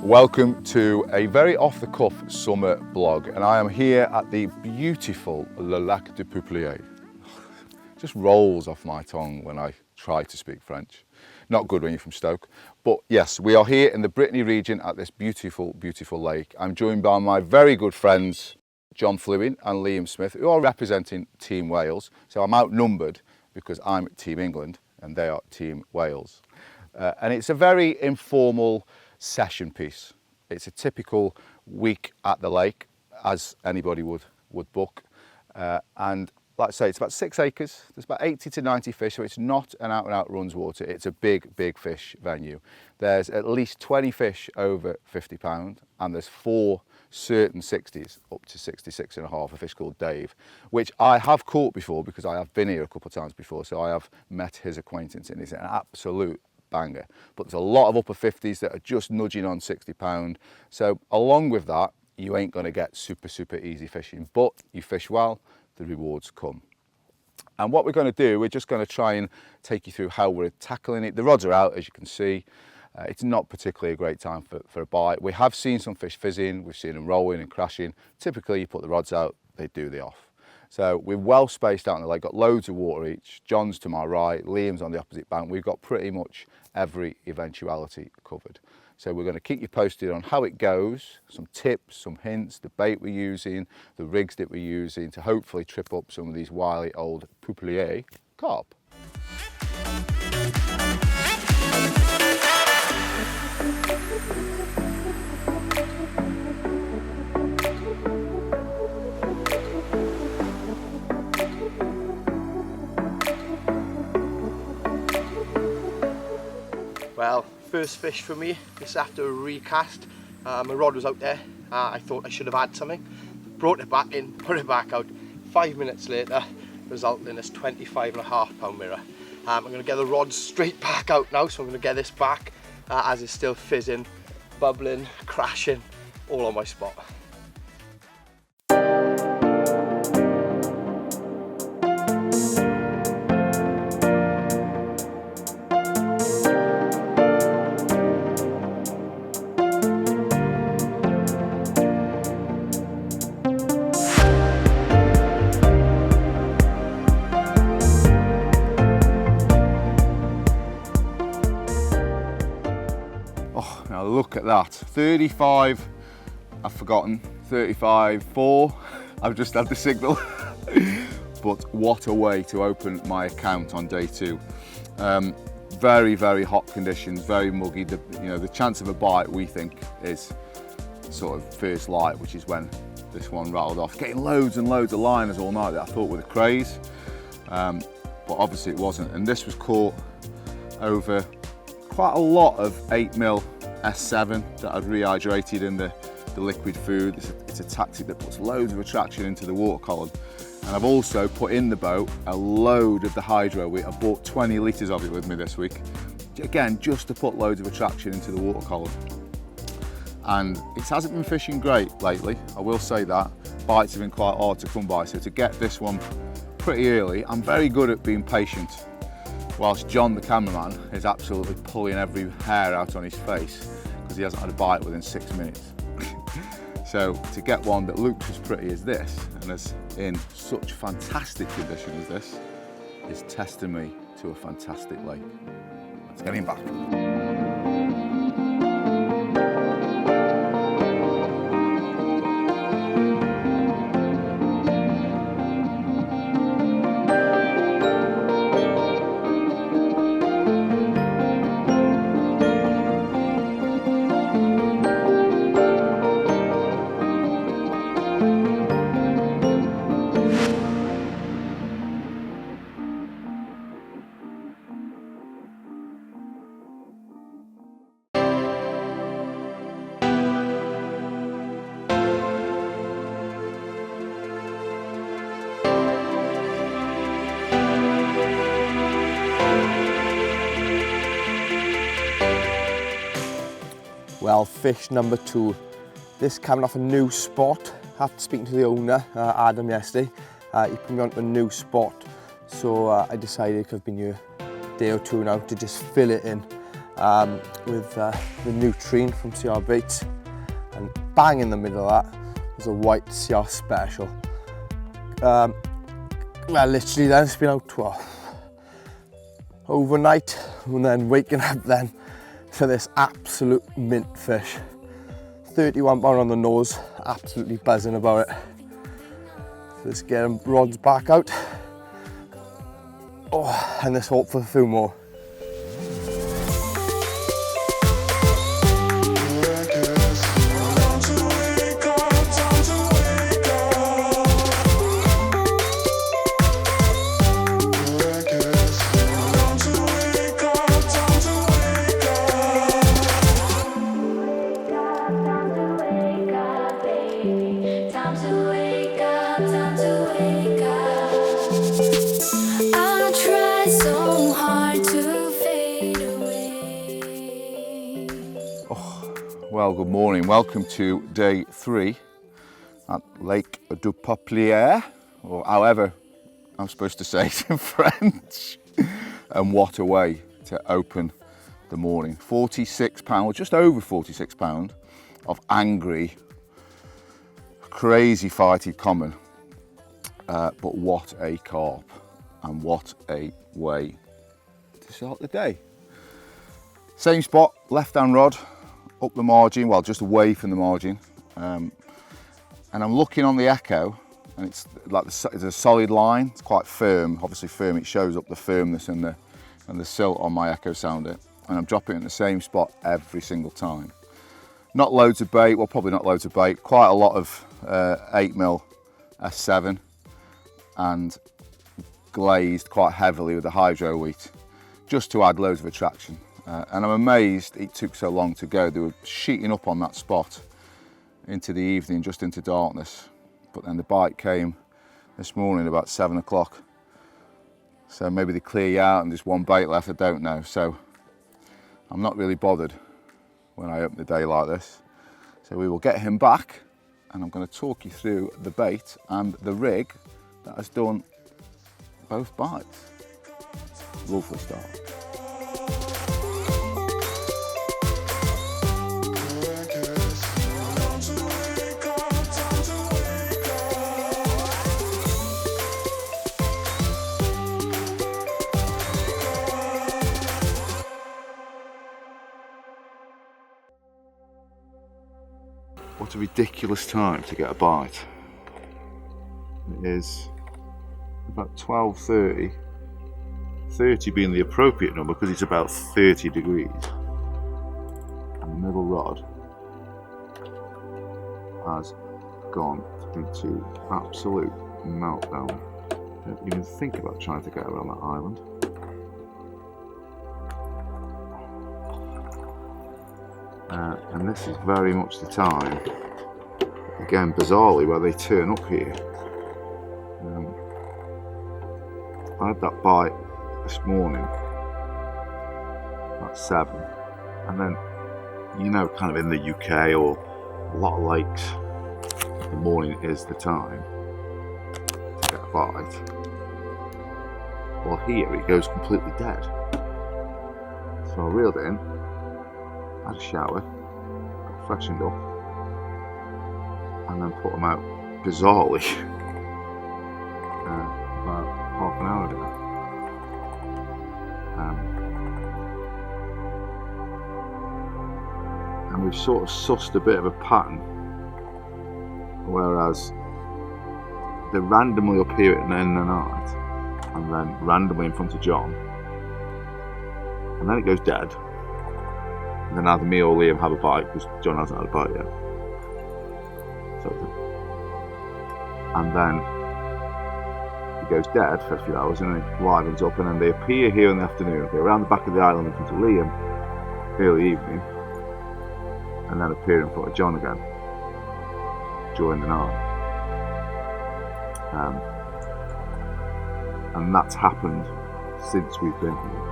Welcome to a very off-the-cuff summer blog, and I am here at the beautiful Lac Du Peupliers. Just rolls off my tongue when I try to speak French. Not good when you're from Stoke. But yes, we are here in the Brittany region at this beautiful, beautiful lake. I'm joined by my very good friends, Flewin and Liam Smith, who are representing Team Wales. So I'm outnumbered because I'm Team England and they are Team Wales. And it's a very informal session piece. It's a typical week at the lake, as anybody would book. And like I say, it's about 6 acres. There's about 80 to 90 fish, so it's not an out-and-out runs water. It's a big, big fish venue. There's at least 20 fish over £50, and there's 4 certain 60s, up to 66.5, a fish called Dave, which I have caught before because I have been here a couple of times before, so I have met his acquaintance, and he's an absolute banger. But there's a lot of upper 50s that are just nudging on £60. So along with that, you ain't going to get super, super easy fishing, but you fish well, the rewards come. And what we're going to do, we're just going to try and take you through how we're tackling it. The rods are out, as you can see. It's not particularly a great time for a bite. We have seen some fish fizzing, we've seen them rolling and crashing. Typically, you put the rods out, they do the off. So we're well spaced out in the lake, got loads of water each. John's to my right, Liam's on the opposite bank. We've got pretty much every eventuality covered. So we're going to keep you posted on how it goes, some tips, some hints, the bait we're using, the rigs that we're using to hopefully trip up some of these wily old Peupliers carp. Well, first fish for me, this after a recast. My rod was out there, I thought I should have had something. Brought it back in, put it back out. 5 minutes later, resulting in this 25.5 mirror. I'm going to get the rod straight back out now, so I'm going to get this back as it's still fizzing, bubbling, crashing, all on my spot. Now look at that, 35, I've forgotten, 35.4, I've just had the signal. But what a way to open my account on day 2. Very, very hot conditions, very muggy. The chance of a bite, we think, is sort of first light, which is when this one rattled off. Getting loads and loads of liners all night that I thought were the craze, but obviously it wasn't. And this was caught over quite a lot of 8mm S7 that I'd rehydrated in the liquid food. It's a tactic that puts loads of attraction into the water column. And I've also put in the boat a load of the hydro wheat. I bought 20 litres of it with me this week. Again, just to put loads of attraction into the water column. And it hasn't been fishing great lately, I will say that. Bites have been quite hard to come by, so to get this one pretty early, I'm very good at being patient. Whilst John, the cameraman, is absolutely pulling every hair out on his face because he hasn't had a bite within 6 minutes. So to get one that looks as pretty as this and is in such fantastic condition as this is testimony to a fantastic lake. Let's get him back. Well, fish number 2. This coming off a new spot. After speaking to the owner, Adam, yesterday, he put me onto a new spot. So I decided, because I've been here a day or two now, to just fill it in. with the Nutrien from CR Baits, and bang in the middle of that was a white CR Special. Well, literally then it's been out overnight, and then waking up then to this absolute mint fish. 31 pound on the nose, absolutely buzzing about it. So let's get them rods back out. Oh, and let's hope for a few more. Well, good morning. Welcome to day 3 at Lac Du Peupliers, or however I'm supposed to say it in French. And what a way to open the morning. 46 pounds, just over 46 pounds of angry, crazy fighty common. But what a carp, and what a way to start the day. Same spot, left hand rod, up the margin, well, just away from the margin, and I'm looking on the echo, and it's like it's a solid line. It's quite firm, obviously firm. It shows up the firmness and the silt on my echo sounder, and I'm dropping it in the same spot every single time. Not loads of bait, well, probably not loads of bait. Quite a lot of 8mm S7, and glazed quite heavily with the hydro wheat, just to add loads of attraction. And I'm amazed it took so long to go. They were sheeting up on that spot into the evening, just into darkness. But then the bite came this morning about 7 o'clock. So maybe they clear you out and there's one bait left, I don't know. So I'm not really bothered when I open the day like this. So we will get him back, and I'm going to talk you through the bait and the rig that has done both bites. Lovely start. What a ridiculous time to get a bite. It is about 12:30, 30 being the appropriate number because it's about 30 degrees. And the middle rod has gone into absolute meltdown. Don't even think about trying to get around that island. And this is very much the time, again bizarrely, where they turn up here. I had that bite this morning at 7, and then, you know, kind of in the UK or a lot of lakes, the morning is the time to get a bite. Well, here it goes completely dead. So I reeled it in, had a shower, got freshened up, and then put them out bizarrely about half an hour ago. And we've sort of sussed a bit of a pattern, whereas they randomly appear at the end of the night, and then randomly in front of John, and then it goes dead. And then either me or Liam have a bite, because John hasn't had a bite yet. So, and then it goes dead for a few hours, and then it livens up, and then they appear here in the afternoon, go around the back of the island in front of Liam, early evening, and then appear in front of John again during the night. And that's happened since we've been here.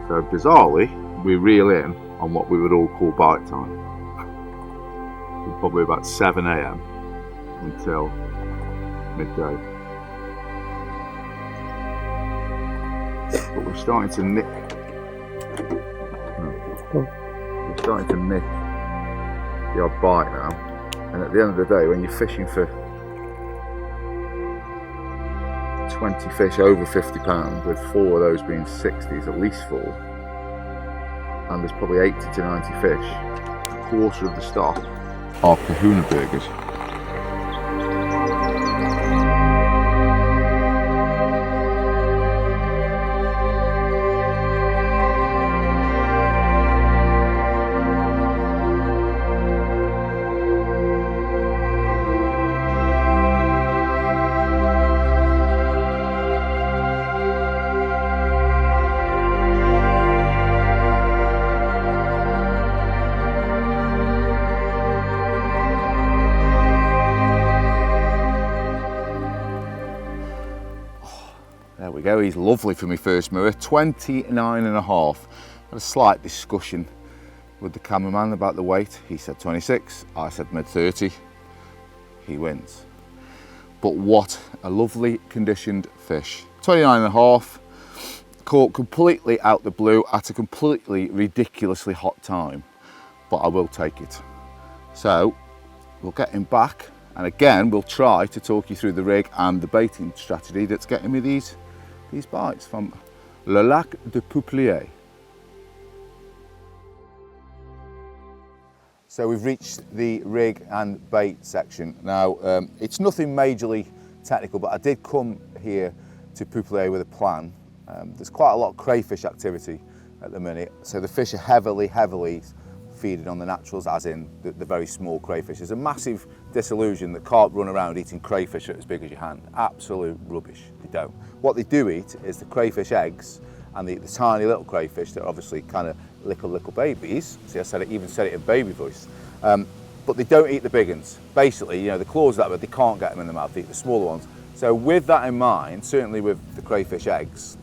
So bizarrely, we reel in on what we would all call bite time. Probably about 7 AM until midday. But we're starting to nick You're starting to nick the odd bite now, and at the end of the day, when you're fishing for 20 fish over 50 pounds, with 4 of those being 60s, at least 4, and there's probably 80 to 90 fish, a quarter of the stock are kahuna burgers. There we go, he's lovely for my first mirror, 29.5. Had a slight discussion with the cameraman about the weight. He said 26, I said mid-30. He wins. But what a lovely conditioned fish. 29.5, caught completely out the blue at a completely ridiculously hot time, but I will take it. So we'll get him back, and again we'll try to talk you through the rig and the baiting strategy that's getting me these bites from le Lac Du Peupliers. So we've reached the rig and bait section. Now it's nothing majorly technical, but I did come here to Peupliers with a plan. There's quite a lot of crayfish activity at the minute, so the fish are heavily feeding on the naturals, as in the very small crayfish. There's a massive disillusion that carp run around eating crayfish as big as your hand. Absolute rubbish, they don't. What they do eat is the crayfish eggs and the tiny little crayfish that are obviously kind of little babies. See, I even said it in baby voice. But they don't eat the big ones. Basically, you know, the claws that way, they can't get them in the mouth, they eat the smaller ones. So with that in mind, certainly with the crayfish eggs,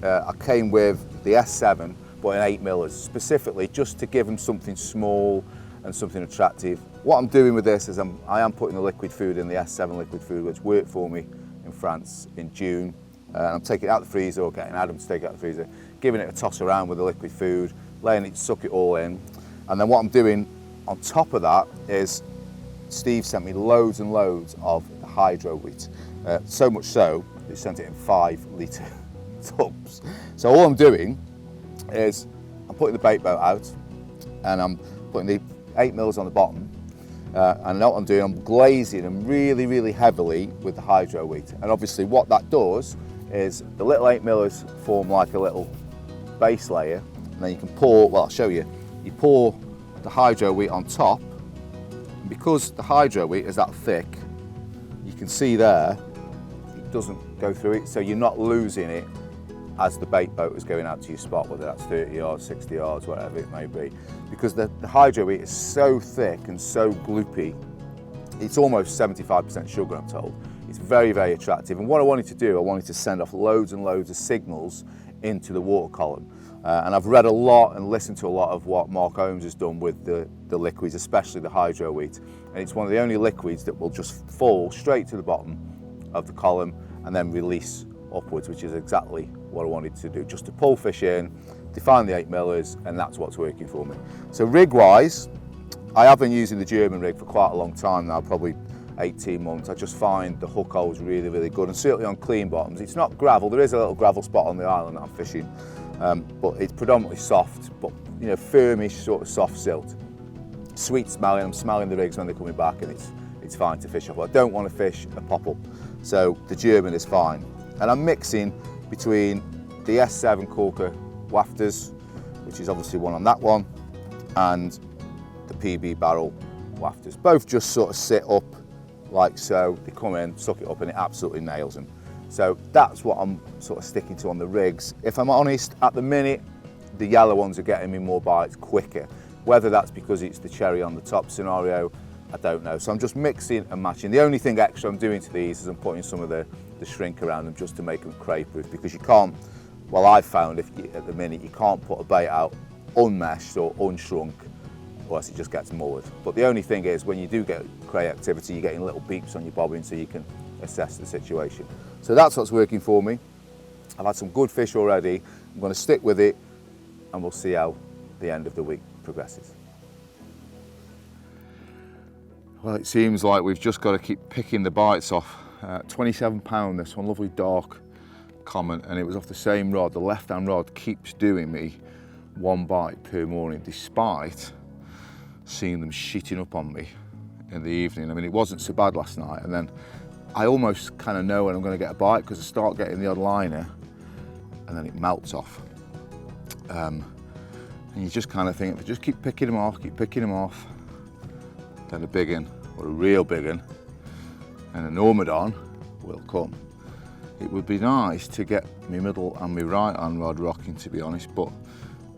I came with the S7, but in 8 millers, specifically just to give them something small and something attractive. What I'm doing with this is I am putting the liquid food in, the S7 liquid food, which worked for me in France in June. I'm taking it out of the freezer, or getting Adam to take it out of the freezer, giving it a toss around with the liquid food, letting it suck it all in. And then what I'm doing on top of that is Steve sent me loads and loads of the hydro wheat. So much so, he sent it in 5-litre tubs. So all I'm doing is I'm putting the bait boat out, and I'm putting the 8 mils on the bottom, and what I'm doing, I'm glazing them really heavily with the hydro wheat. And obviously what that does is the little 8 millers form like a little base layer, and then you can pour, well I'll show you, you pour the hydro wheat on top, and because the hydro wheat is that thick, you can see there it doesn't go through it, so you're not losing it as the bait boat is going out to your spot, whether that's 30 yards, 60 yards, whatever it may be. Because the hydro wheat is so thick and so gloopy, it's almost 75% sugar, I'm told. It's very attractive. And what I wanted to do, I wanted to send off loads and loads of signals into the water column. And I've read a lot and listened to a lot of what Mark Holmes has done with the liquids, especially the hydro wheat. And it's one of the only liquids that will just fall straight to the bottom of the column and then release upwards, which is exactly what I wanted to do, just to pull fish in, define the 8 millers, and that's what's working for me. So rig wise, I have been using the German rig for quite a long time now, probably 18 months. I just find the hook holes really good, and certainly on clean bottoms. It's not gravel, there is a little gravel spot on the island that I'm fishing, but it's predominantly soft, but you know, firmish sort of soft silt. Sweet smelling, I'm smelling the rigs when they're coming back, and it's fine to fish off. I don't want to fish a pop-up, so the German is fine. And I'm mixing between the S7 Corker wafters, which is obviously one on that one, and the PB barrel wafters. Both just sort of sit up like so, they come in, suck it up, and it absolutely nails them. So that's what I'm sort of sticking to on the rigs. If I'm honest, at the minute, the yellow ones are getting me more bites quicker. Whether that's because it's the cherry on the top scenario, I don't know. So I'm just mixing and matching. The only thing extra I'm doing to these is I'm putting some of the shrink around them just to make them cray proof, because you can't, well I've found at the minute you can't put a bait out unmeshed or unshrunk, or else it just gets mullered. But the only thing is, when you do get cray activity, you're getting little beeps on your bobbin so you can assess the situation. So that's what's working for me. I've had some good fish already. I'm going to stick with it, and we'll see how the end of the week progresses. Well, it seems like we've just got to keep picking the bites off. £27 this one, lovely dark common, and it was off the same rod. The left-hand rod keeps doing me one bite per morning, despite seeing them sheeting up on me in the evening. I mean, it wasn't so bad last night, and then I almost kind of know when I'm going to get a bite because I start getting the odd liner and then it melts off. And you just kind of think, if I just keep picking them off, then a big one, or a real big one, and an Ormadon will come. It would be nice to get my middle and my right hand rod rocking, to be honest, but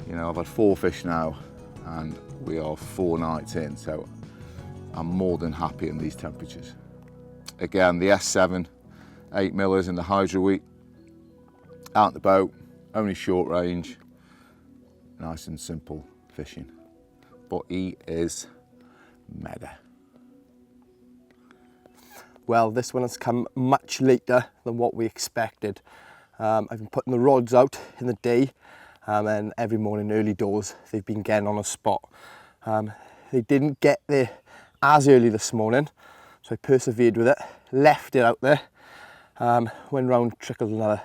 you know, I've had 4 fish now and we are 4 nights in, so I'm more than happy in these temperatures. Again, the S7, 8 millers in the Hydro Week, out the boat, only short range, nice and simple fishing, but he is mega. Well, this one has come much later than what we expected. I've been putting the rods out in the day, and every morning early doors they've been getting on a spot. They didn't get there as early this morning, so I persevered with it, left it out there, went round, trickled another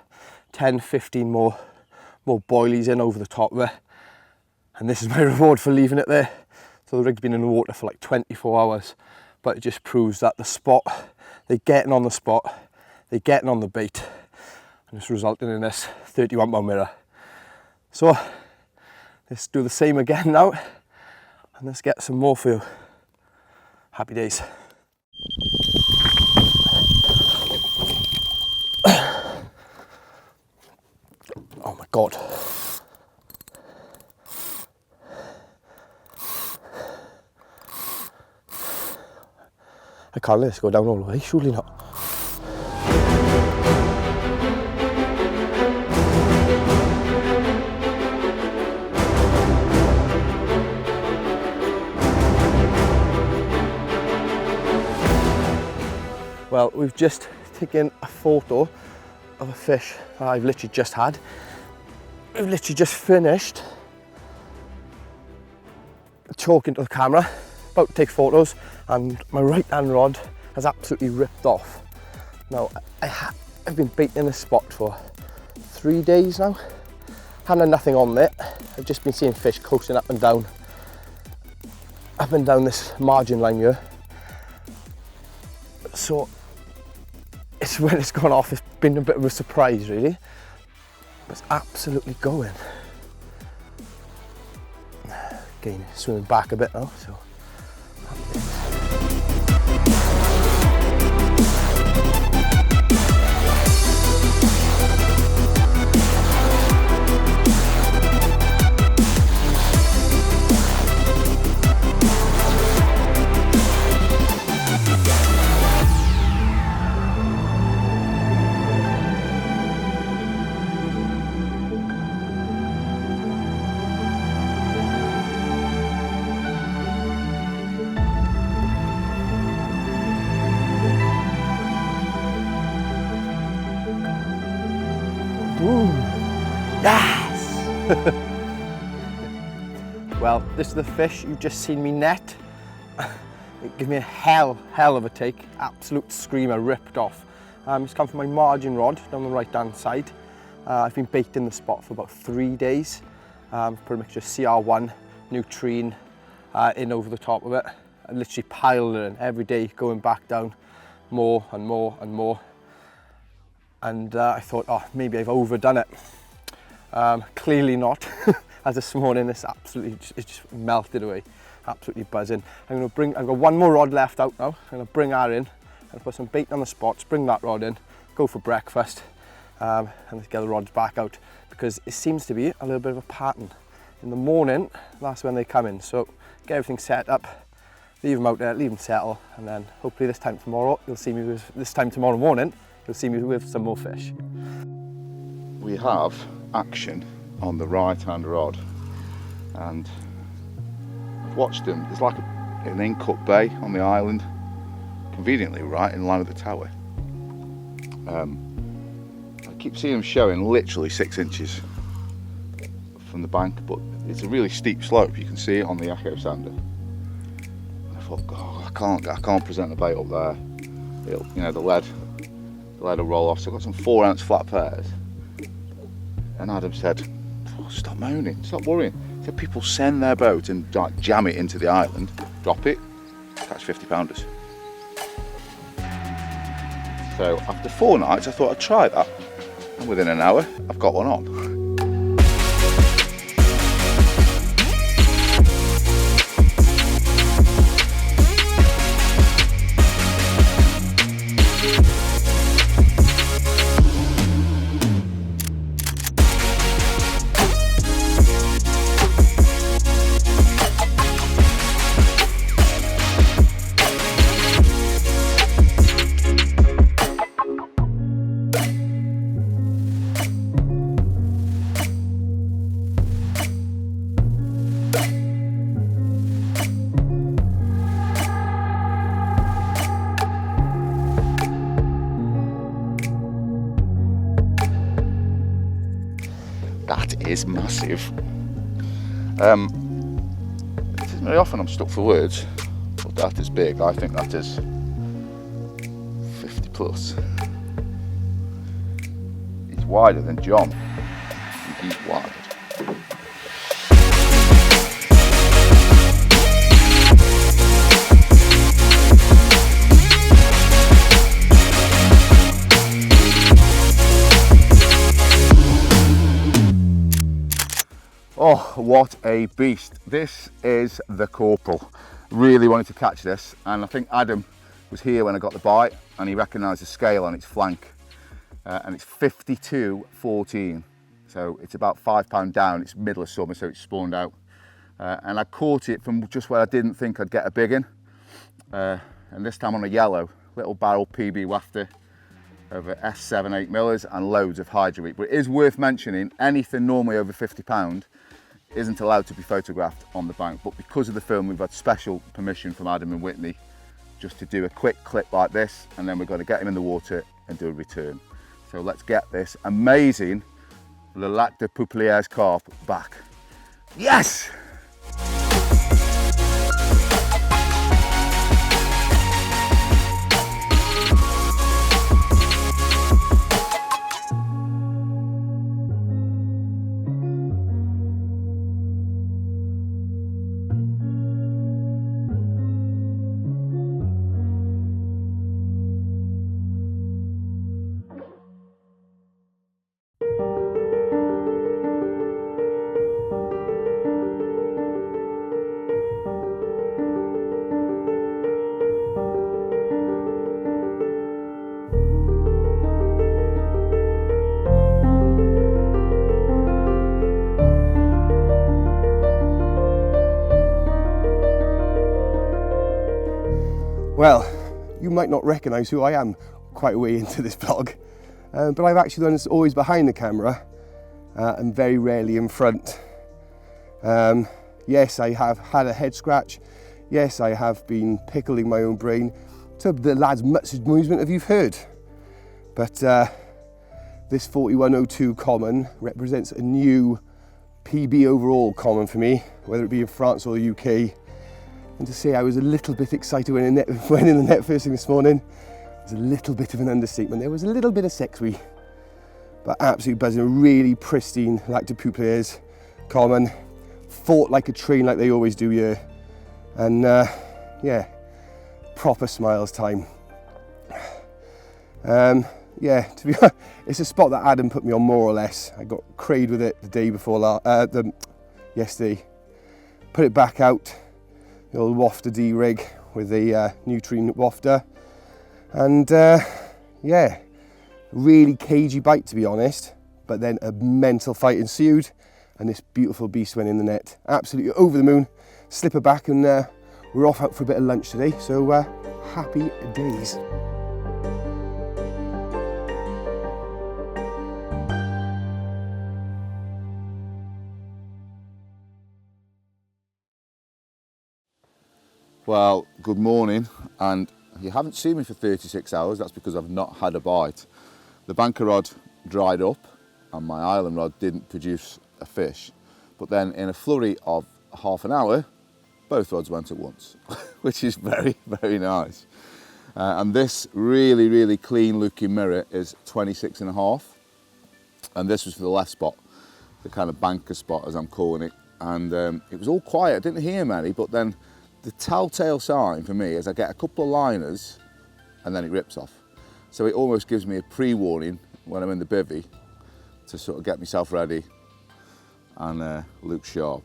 10-15 more boilies in over the top of it, and this is my reward for leaving it there. So the rig's been in the water for like 24 hours, but it just proves that the spot, they're getting on the spot, they're getting on the bait, and it's resulting in this 31-pound mirror. So let's do the same again now, and let's get some more for you. Happy days. Oh my God. I can't let this go down all the way, surely not. Well, we've just taken a photo of a fish that I've literally just had. We've literally just finished talking to the camera, about to take photos, and my right hand rod has absolutely ripped off. Now, I've been baiting this spot for 3 days now. Haven't had nothing on it. I've just been seeing fish coasting up and down this margin line here. So it's when it's gone off, it's been a bit of a surprise really. It's absolutely going. Again, swimming back a bit now, so. Ooh, yes! Well, this is the fish you've just seen me net. It gave me a hell of a take. Absolute screamer, ripped off. It's come from my margin rod down the right hand side. I've been baiting the spot for about 3 days. Put a mixture of CR1, Nutrien in over the top of it. I literally piled it in every day, going back down more and more and more. And I thought, oh, maybe I've overdone it. Clearly not. As this morning, it's just melted away. Absolutely buzzing. I've got one more rod left out now. I'm gonna bring that in and put some bait on the spots, bring that rod in, go for breakfast, and let's get the rods back out, because it seems to be a little bit of a pattern. In the morning, that's when they come in. So get everything set up, leave them out there, leave them settle, and then hopefully this time tomorrow morning, you'll see me with some more fish. We have action on the right hand rod, and I've watched them. There's like an in-cut bay on the island, conveniently right in line with the tower. I keep seeing them showing literally 6 inches from the bank, but it's a really steep slope. You can see it on the acre sander. I thought, God, I can't present the bait up there. It'll, you know, the lead will roll off. So I got some 4-ounce flat pairs, and Adam said, oh, stop moaning, stop worrying. He said people send their boat and like, jam it into the island, drop it, catch 50-pounders. So after 4 nights, I thought I'd try that, and within an hour, I've got one on. That is massive. It isn't very often I'm stuck for words, but that is big. I think that is 50 plus. He's wider than John. He's wide. Oh, what a beast. This is the Corporal. Really wanted to catch this, and I think Adam was here when I got the bite, and he recognised the scale on its flank, and it's 52.14, so it's about £5 down. It's middle of summer, so it's spawned out, and I caught it from just where I didn't think I'd get a big one, and this time on a yellow, little barrel PB wafter over S7 8mm and loads of hydro weed. But it is worth mentioning, anything normally over £50 isn't allowed to be photographed on the bank, but because of the film we've had special permission from Adam and Whitney just to do a quick clip like this, and then we're going to get him in the water and do a return. So let's get this amazing Lac Du Peupliers carp back. Yes! Well, you might not recognise who I am quite a way into this vlog, but I've actually done this always behind the camera and very rarely in front. Yes, I have had a head scratch. Yes, I have been pickling my own brain to the lad's much amusement as you've heard. But this 4102 common represents a new PB overall common for me, whether it be in France or the UK. And to say I was a little bit excited when in the net first thing this morning was a little bit of an understatement. There was a little bit of sexy, but absolutely buzzing. A really pristine Lac Du Peupliers common, fought like a train like they always do here, and yeah, proper smiles time. Yeah, to be honest, it's a spot that Adam put me on more or less. I got crayed with it the day before yesterday. Put it back out. The old wafter D rig with the Nutrien wafter, and yeah, really cagey bite to be honest, but then a mental fight ensued and this beautiful beast went in the net. Absolutely over the moon. Slip her back, and we're off out for a bit of lunch today, so happy days. Well, good morning, and you haven't seen me for 36 hours. That's because I've not had a bite. The banker rod dried up and my island rod didn't produce a fish, But then in a flurry of half an hour, both rods went at once, which is very, very nice. And this really, really clean looking mirror is 26.5. And this was for the left spot, the kind of banker spot as I'm calling it. And it was all quiet, I didn't hear many, but then the telltale sign for me is I get a couple of liners and then it rips off. So it almost gives me a pre-warning when I'm in the bivvy to sort of get myself ready and look sharp.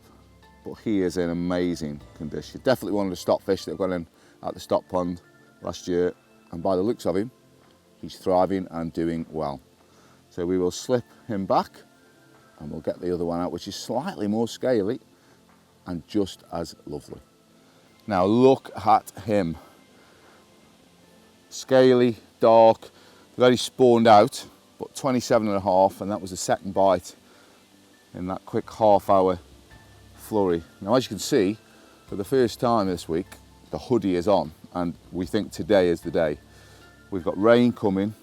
But he is in amazing condition. Definitely one of the stock fish that got in at the stock pond last year, and by the looks of him, he's thriving and doing well. So we will slip him back and we'll get the other one out, which is slightly more scaly and just as lovely. Now look at him. Scaly, dark, very spawned out, but 27.5, and that was the second bite in that quick half-hour flurry. Now as you can see, for the first time this week, the hoodie is on, and we think today is the day. We've got rain coming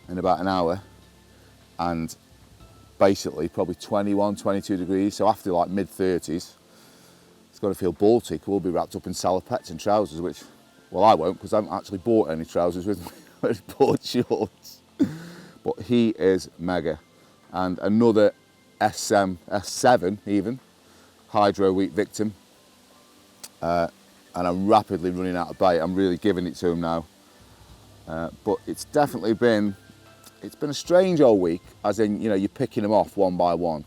in about an hour, and basically probably 21, 22 degrees, so after like mid-30s, it's got to feel Baltic. We'll be wrapped up in salopettes and trousers, which, well, I won't, because I haven't actually bought any trousers with me. I've bought shorts. But he is mega. And another S7 even, hydro week victim. And I'm rapidly running out of bait. I'm really giving it to him now. But it's definitely been, it's been a strange old week, as in, you know, you're picking them off one by one.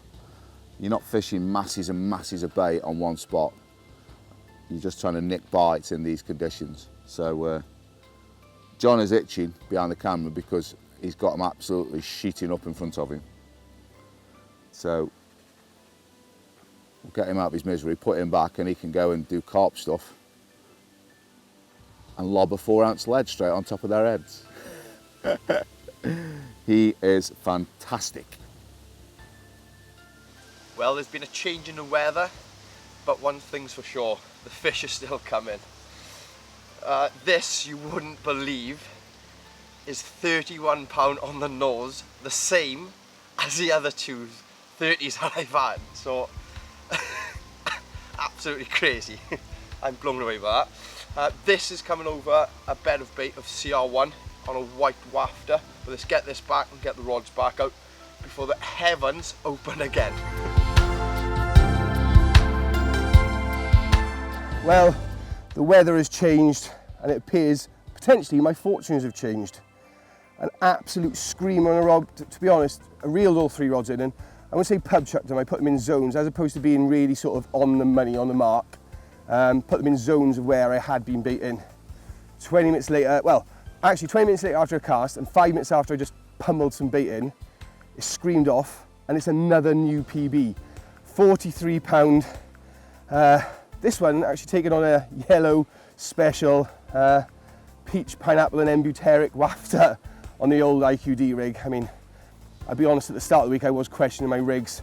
You're not fishing masses and masses of bait on one spot. You're just trying to nick bites in these conditions. So John is itching behind the camera because he's got them absolutely sheeting up in front of him. So we'll get him out of his misery, put him back, and he can go and do carp stuff and lob a 4-ounce lead straight on top of their heads. He is fantastic. Well, there's been a change in the weather, but one thing's for sure, the fish are still coming. This, you wouldn't believe, is £31 on the nose, the same as the other two 30s that I've had. So, absolutely crazy. I'm blown away by that. This is coming over a bed of bait of CR1 on a white wafter. But let's get this back and get the rods back out before the heavens open again. Well, the weather has changed and it appears potentially my fortunes have changed. An absolute screamer on a rod, to be honest. I reeled all 3 rods in, and I wouldn't say pub chucked them, I put them in zones as opposed to being really sort of on the money, on the mark. Put them in zones of where I had been baiting. 20 minutes later, well, actually 20 minutes later after a cast and 5 minutes after I just pummeled some bait in, it screamed off and it's another new PB. £43. This one actually taken on a yellow special peach, pineapple and embuteric wafter on the old IQD rig. I mean, I'll be honest, at the start of the week I was questioning my rigs,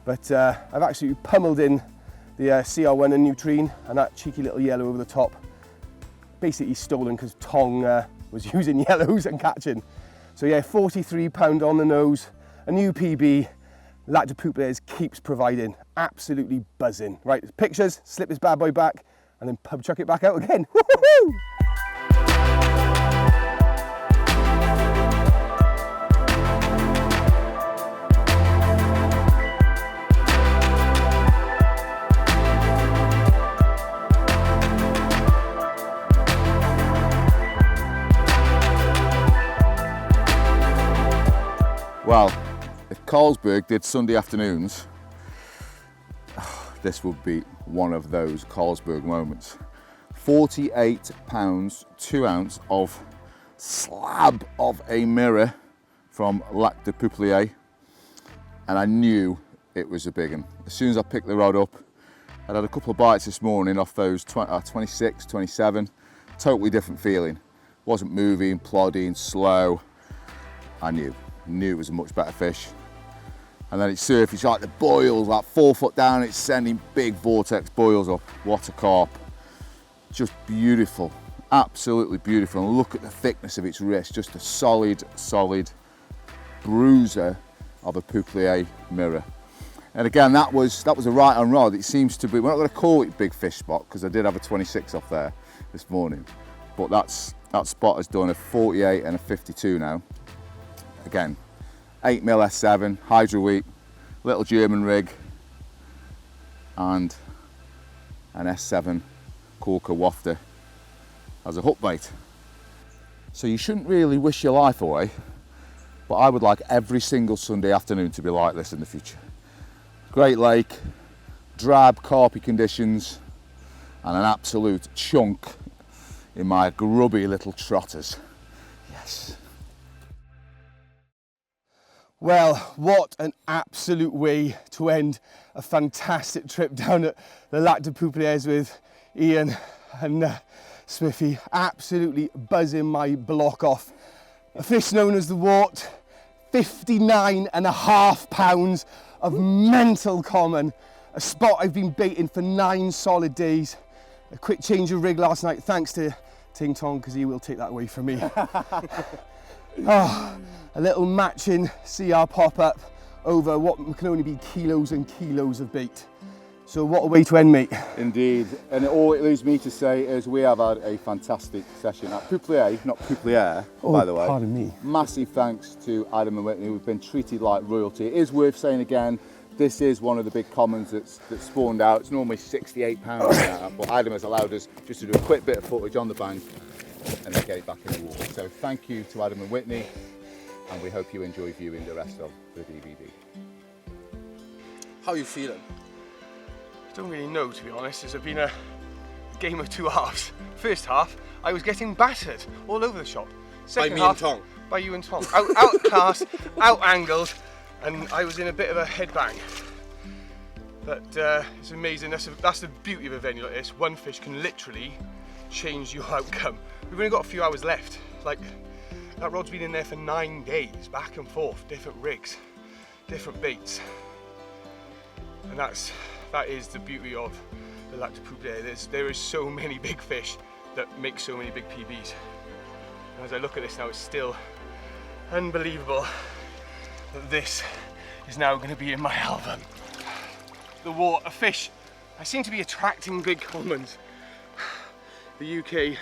but I've actually pummeled in the CR1 and Nutrine and that cheeky little yellow over the top. Basically stolen because Tong was using yellows and catching. So yeah, £43 on the nose, a new PB. Lac Du Peupliers keeps providing, absolutely buzzing. Right, pictures, slip this bad boy back, and then pub chuck it back out again. Woo-hoo-hoo! Well, if Carlsberg did Sunday afternoons, this would be one of those Carlsberg moments. £48, 2 ounce of slab of a mirror from Lac Du Peupliers, and I knew it was a big one. As soon as I picked the rod up, I'd had a couple of bites this morning off those 26, 27, totally different feeling. Wasn't moving, plodding, slow. I knew it was a much better fish. And then it surfaced like the boils, like 4 foot down, it's sending big vortex boils up. What a carp. Just beautiful, absolutely beautiful. And look at the thickness of its wrist, just a solid bruiser of a Peuplier mirror. And again, that was a right on rod. It seems to be, we're not going to call it big fish spot because I did have a 26 off there this morning. But that spot has done a 48 and a 52 now. Again, 8mm S7, Hydro Wheat, little German rig, and an S7 Corker wafter as a hook bait. So you shouldn't really wish your life away, but I would like every single Sunday afternoon to be like this in the future. Great lake, drab carpy conditions, and an absolute chunk in my grubby little trotters. Yes. Well, what an absolute way to end a fantastic trip down at the Lac Du Peupliers with Iain and Smithy. Absolutely buzzing my block off. A fish known as the wart, 59.5 pounds of mental common. A spot I've been baiting for 9 solid days. A quick change of rig last night, thanks to Ting Tong, because he will take that away from me. Oh, a little matching CR pop-up over what can only be kilos and kilos of bait. So what a way to end, mate. Indeed, and all it leaves me to say is we have had a fantastic session at Peupliers, not Peupliers, by the way. Pardon me. Massive thanks to Adam and Whitney. We've been treated like royalty. It is worth saying again, this is one of the big commons that spawned out. It's normally £68 now, but Adam has allowed us just to do a quick bit of footage on the bank and then get it back in the water. So thank you to Adam and Whitney, and we hope you enjoy viewing the rest of the DVD. How are you feeling? I don't really know, to be honest. It's been a game of 2 halves. First half, I was getting battered all over the shop. Second half, and Tong? By you and Tom. Outclassed, out-angled, and I was in a bit of a headbang. But it's amazing. That's the beauty of a venue like this. One fish can literally change your outcome. We've only got a few hours left. Like, that rod's been in there for 9 days, back and forth, different rigs, different baits. And that is the beauty of the Lac Du Peupliers. There is so many big fish that make so many big PBs. And as I look at this now, it's still unbelievable that this is now going to be in my album. The wart, a fish. I seem to be attracting big commons. The UK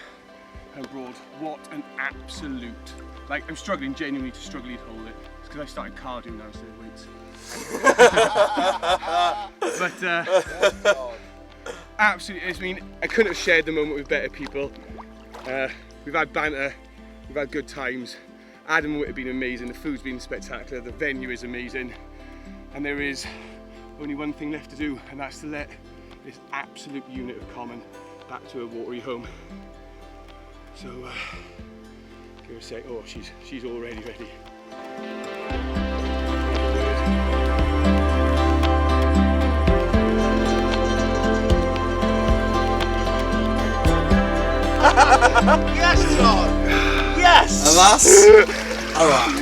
and abroad, what an absolute, like, I'm struggling genuinely to hold it. It's because I started cardio now instead of weights. But absolutely, I mean, I couldn't have shared the moment with better people. We've had banter, we've had good times. Adam would have been amazing, the food's been spectacular, the venue is amazing, and there is only one thing left to do, and that's to let this absolute unit of common back to her watery home. So give her a sec. Oh, she's already ready. Yes, John! Yes! And that's... Alright.